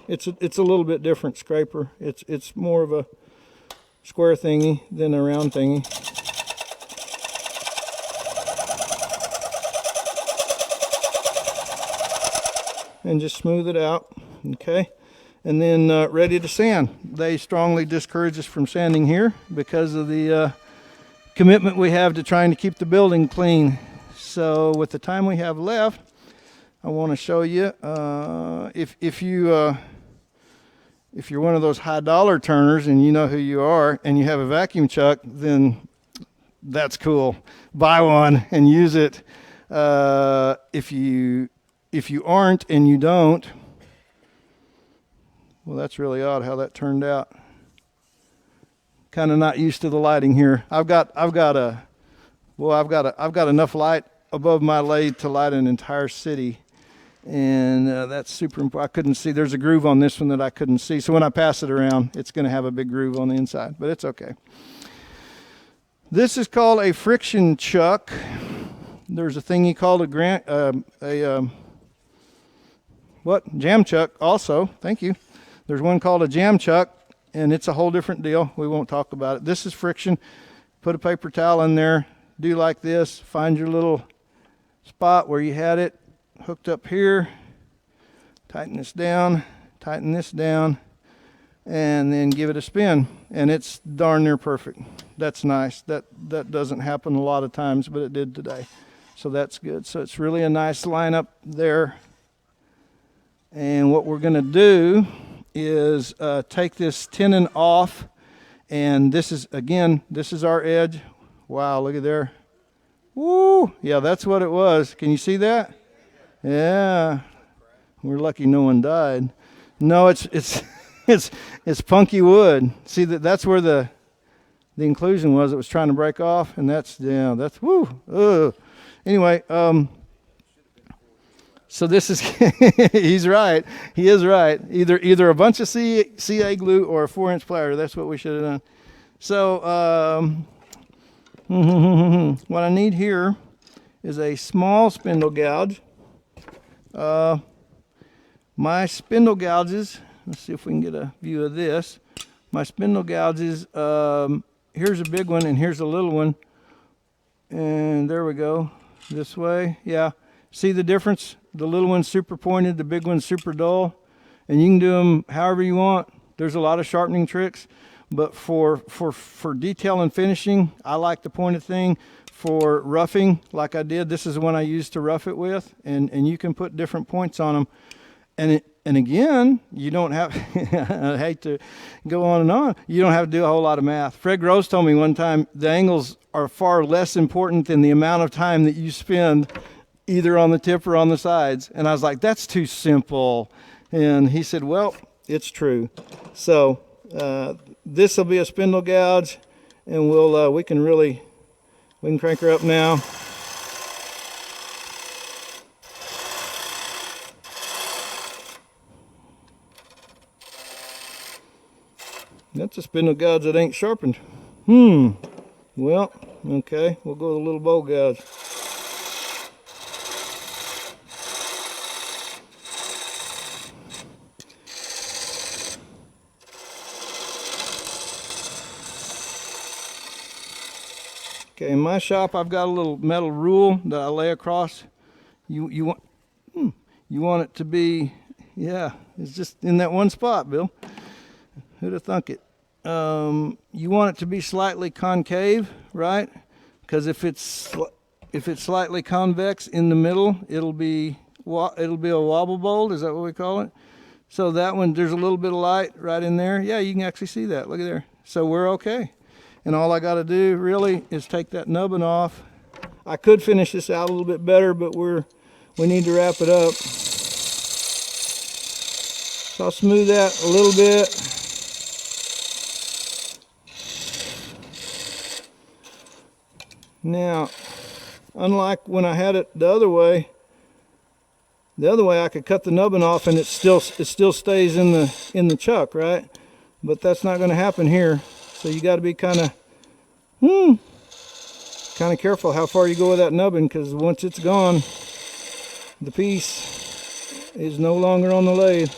it's a little bit different scraper. It's more of a square thingy than a round thingy. And just smooth it out, okay? And then ready to sand. They strongly discourage us from sanding here because of the commitment we have to trying to keep the building clean. So with the time we have left, I want to show you if you're one of those high dollar turners and you know who you are and you have a vacuum chuck, then that's cool. Buy one and use it. If you aren't and you don't, well, that's really odd how that turned out. Kind of not used to the lighting here. I've got enough light above my lathe to light an entire city, And that's super important. I couldn't see. There's a groove on this one that I couldn't see. So when I pass it around, it's going to have a big groove on the inside, but it's okay. This is called a friction chuck. There's a thing called jam chuck also. Thank you. There's one called a jam chuck, and it's a whole different deal. We won't talk about it. This is friction. Put a paper towel in there. Do like this. Find your little spot where you had it hooked up here. Tighten this down. Tighten this down. And then give it a spin. And it's darn near perfect. That's nice. That doesn't happen a lot of times, but it did today. So that's good. So it's really a nice lineup there. And what we're going to do is take this tenon off. And this is our edge. Wow, look at there. Woo! Yeah, that's what it was. Can you see that? Yeah. We're lucky no one died. No, it's punky wood. See, that's where the inclusion was. It was trying to break off, and that's woo. Ugh. Anyway, so this is he's right. He is right. Either a bunch of CA glue or a 4-inch plier. That's what we should have done. So what I need here is a small spindle gouge. My spindle gouges. Let's see if we can get a view of this. My spindle gouges. Here's a big one and here's a little one. And there we go. This way. Yeah. See the difference? The little one's super pointed, the big one's super dull. And you can do them however you want. There's a lot of sharpening tricks. But for detail and finishing, I like the pointed thing. For roughing, like I did, this is the one I used to rough it with. And you can put different points on them. And again, you don't have, I hate to go on and on, you don't have to do a whole lot of math. Fred Gross told me one time, the angles are far less important than the amount of time that you spend either on the tip or on the sides. And I was like, that's too simple. And he said, well, it's true. So this will be a spindle gouge, and we can crank her up now. That's a spindle gouge that ain't sharpened. Well, okay, we'll go with a little bowl gouge. Okay, in my shop, I've got a little metal rule that I lay across. You want it to be, yeah, it's just in that one spot, Bill. Who'd have thunk it? You want it to be slightly concave, right? Because if it's slightly convex in the middle, it'll be a wobble bolt. Is that what we call it? So that one, there's a little bit of light right in there. Yeah, you can actually see that. Look at there. So we're okay. And all I got to do really is take that nubbin off. I could finish this out a little bit better, but we need to wrap it up. So I'll smooth that a little bit. Now, unlike when I had it the other way I could cut the nubbin off and it still stays in the chuck, right? But that's not going to happen here. So you got to be kind of careful how far you go with that nubbin, because once it's gone, the piece is no longer on the lathe.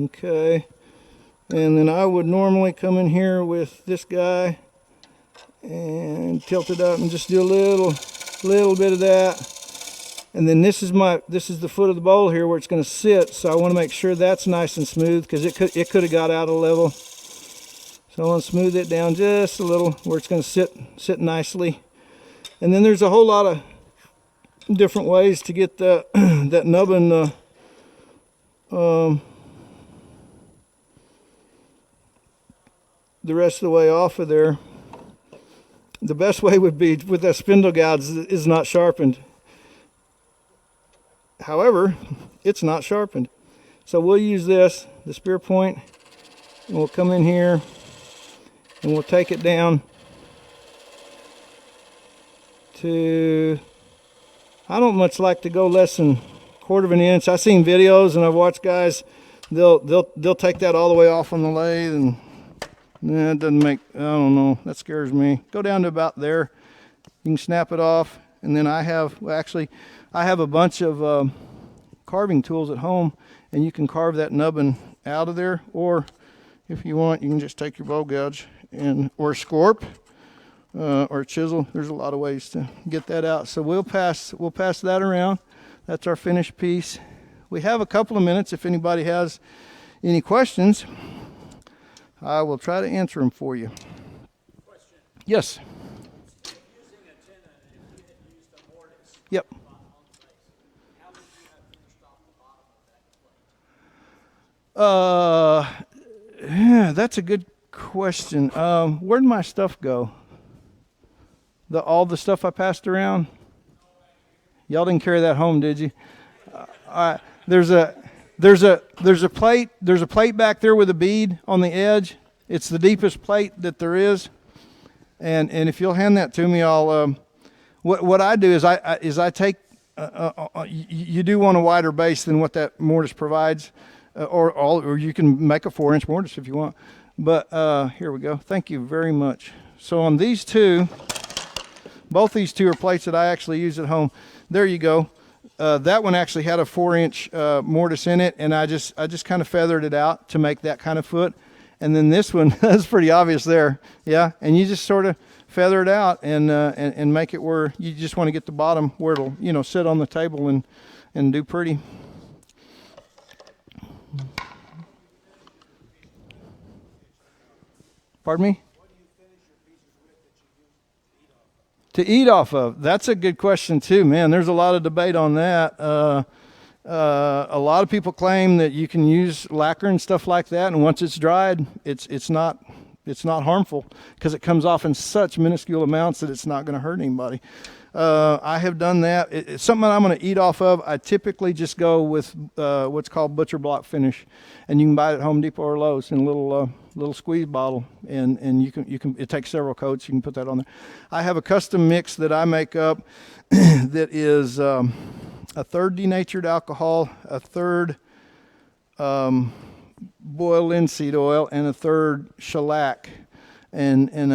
Okay, and then I would normally come in here with this guy and tilt it up and just do a little bit of that. And then this is the foot of the bowl here where it's going to sit, so I want to make sure that's nice and smooth, because it could have got out of level. So I want to smooth it down just a little where it's going to sit nicely. And then there's a whole lot of different ways to get that nubbin the rest of the way off of there. The best way would be with that spindle gouge is not sharpened. However, it's not sharpened. So we'll use the spear point, and we'll come in here and we'll take it down to, I don't much like to go less than quarter of an inch. I've seen videos and I've watched guys, they'll take that all the way off on the lathe, and it doesn't make, I don't know, that scares me. Go down to about there. You can snap it off, and then I have a bunch of carving tools at home, and you can carve that nubbin out of there, or if you want, you can just take your bow gouge or a scorp or a chisel. There's a lot of ways to get that out. So we'll pass that around. That's our finished piece. We have a couple of minutes if anybody has any questions. I will try to answer them for you. Question. Yes. Using a tenon, if you had used a mortise Yep. on place, how would you have finished off the bottom of that plate? Yeah, that's a good question. Where'd my stuff go? All the stuff I passed around? Y'all didn't carry that home, did you? All right. There's a plate back there with a bead on the edge. It's the deepest plate that there is. And if you'll hand that to me, I'll what I do is I take you do want a wider base than what that mortise provides, or you can make a 4-inch mortise if you want. But here we go. Thank you very much. So on these two, both these two are plates that I actually use at home. There you go. That one actually had a 4-inch mortise in it, and I just kind of feathered it out to make that kind of foot. And then this one, that's pretty obvious there, yeah. And you just sort of feather it out and make it where you just want to get the bottom where it'll sit on the table and do pretty. Pardon me? To eat off of? That's a good question too, man. There's a lot of debate on that. A lot of people claim that you can use lacquer and stuff like that, and once it's dried, it's not harmful because it comes off in such minuscule amounts that it's not going to hurt anybody. I have done that. It's something that I'm going to eat off of. I typically just go with what's called butcher block finish, and you can buy it at Home Depot or Lowe's in a little squeeze bottle, and you can. It takes several coats. You can put that on there. I have a custom mix that I make up that is a third denatured alcohol, a third boiled linseed oil, and a third shellac, and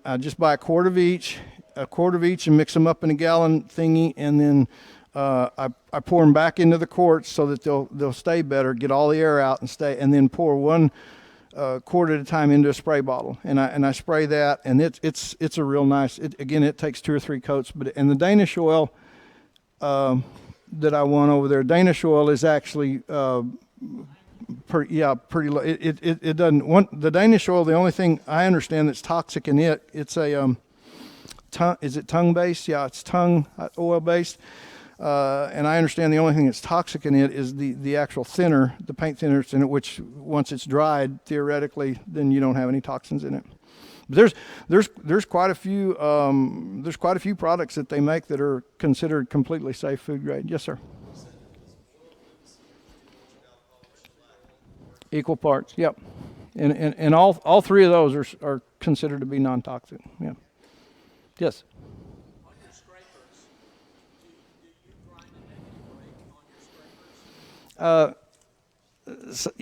I just buy a quart of each and mix them up in a gallon thingy, and then I pour them back into the quarts so that they'll stay better, get all the air out and stay, and then pour one quart at a time into a spray bottle, and I spray that, and it's a real nice. It takes 2 or 3 coats, and the Danish oil that I want over there, Danish oil is actually pretty low. It doesn't want the Danish oil. The only thing I understand that's toxic in it's a is it tongue based? Yeah, it's tongue oil based. And I understand the only thing that's toxic in it is the actual thinner, the paint thinner in it, which once it's dried, theoretically, then you don't have any toxins in it. But there's quite a few products that they make that are considered completely safe food grade. Yes, sir. Equal parts. Yep. And all 3 of those are considered to be non-toxic. Yeah. Yes. On your scrapers, do you grind a negative rake on your scrapers? So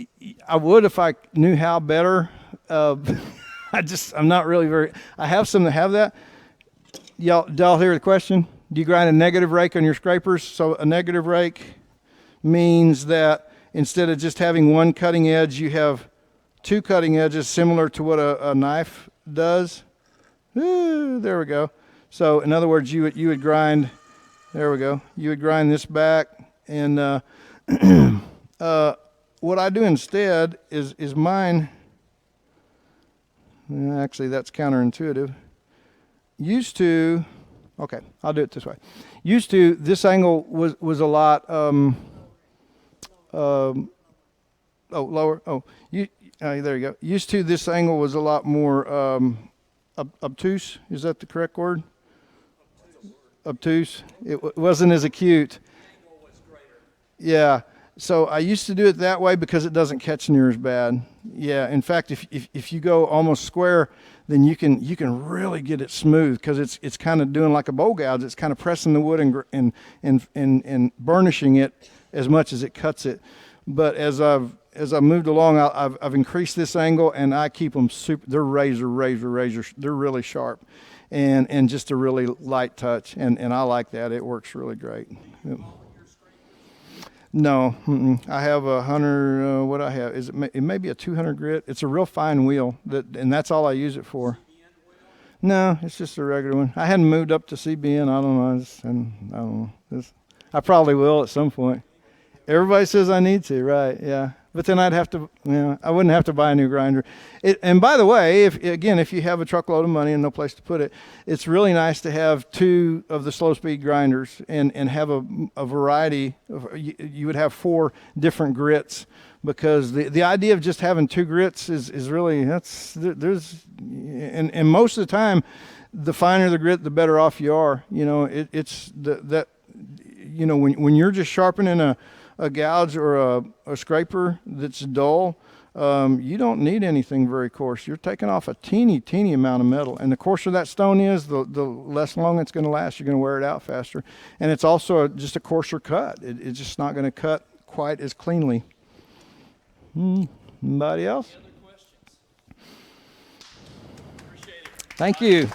I would if I knew how better. I'm not really very. I have some that have that. Y'all hear the question? Do you grind a negative rake on your scrapers? So a negative rake means that instead of just having one cutting edge, you have 2 cutting edges, similar to what a knife does. Ooh, there we go. So in other words, you would grind. There we go. You would grind this back, and what I do instead is mine. Actually, that's counterintuitive. Okay, I'll do it this way. This angle was a lot. Lower. There you go. This angle was a lot more obtuse. Is that the correct word? Obtuse. It wasn't as acute. Angle was greater. Yeah. So I used to do it that way because it doesn't catch near as bad. Yeah. In fact, if you go almost square, then you can really get it smooth, because it's kind of doing like a bow gouge. It's kind of pressing the wood and burnishing it as much as it cuts it. But as I've moved along, I've increased this angle, and I keep them super. They're razor. They're really sharp, and just a really light touch, and I like that. It works really great. Yep. No, I have a 100. What I have is it may be a 200 grit. It's a real fine wheel, and that's all I use it for. No, it's just a regular one. I hadn't moved up to CBN. I don't know. I don't know. I probably will at some point. Everybody says I need to, right? Yeah. But then I'd have to, I wouldn't have to buy a new grinder. And by the way, if you have a truckload of money and no place to put it, it's really nice to have 2 of the slow speed grinders and have a variety. You would have 4 different grits, because the idea of just having 2 grits is really, and most of the time, the finer the grit, the better off you are. When you're just sharpening a gouge or a scraper that's dull, you don't need anything very coarse. You're taking off a teeny amount of metal. And the coarser that stone is, the less long it's going to last. You're going to wear it out faster. And it's also just a coarser cut. It's just not going to cut quite as cleanly. Anybody else? Any other questions? Appreciate it. Thank you.